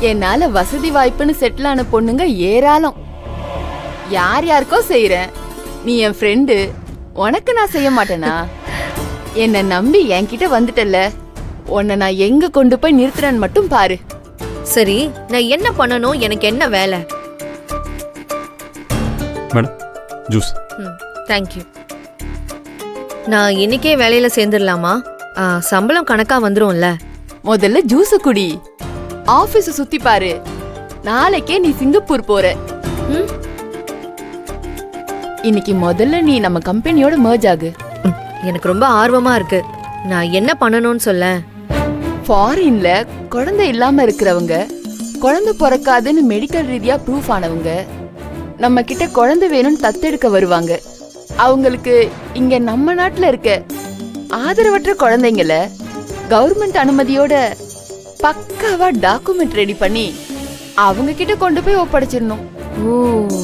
என்னால வசதி வாய்ப்புன்னு செட்டில் ஆன பொண்ணுங்க ஏராளம். யார் யாருக்கோ செய்யறேன். நீ என் ஃப்ரெண்டு, உனக்கு நான் செய்ய மாட்டேனா? என்ன நம்பி என்கிட்ட வந்துட்டல்ல, உன்னை நான் எங்க கொண்டு போய் நிறுத்துறேன்னு மட்டும் பாரு. சரி, நான் என்ன பண்ணணும்? எனக்கு என்ன வேலை? Madam, juice. தேங்க்யூ. நான் இன்னைக்கே வேலையில சேர்ந்துடலாமா? சம்பளம் கணக்கா வந்துரும்ல. முதல்ல ஜூஸ் குடி, ஆபீஸ் சுத்தி பாரு. நாளைக்கே நீ சிங்கப்பூர் போற. இன்னைக்கு முதல்ல நீ நம்ம கம்பெனியோட மர்ஜ் ஆகு. எனக்கு ரொம்ப ஆர்வமா இருக்கு. நான் என்ன பண்ணணும்னு சொல்ல. ஃபாரின்ல குழந்தை இல்லாம இருக்கிறவங்க, குழந்தை பிறக்காதுன்னு மெடிக்கல் ரீதியா ப்ரூஃப் ஆனவங்க நம்ம கிட்ட குழந்தை வேணும்னு தத்தெடுக்க வருவாங்க. அவங்களுக்கு இங்க நம்ம நாட்டுல இருக்க ஆதரவற்ற குழந்தைங்கள கவர்மெண்ட் அனுமதியோட பக்காவா டாக்குமெண்ட் ரெடி பண்ணி அவங்க கிட்ட கொண்டு போய் ஒப்படைச்சிடணும். ஓ.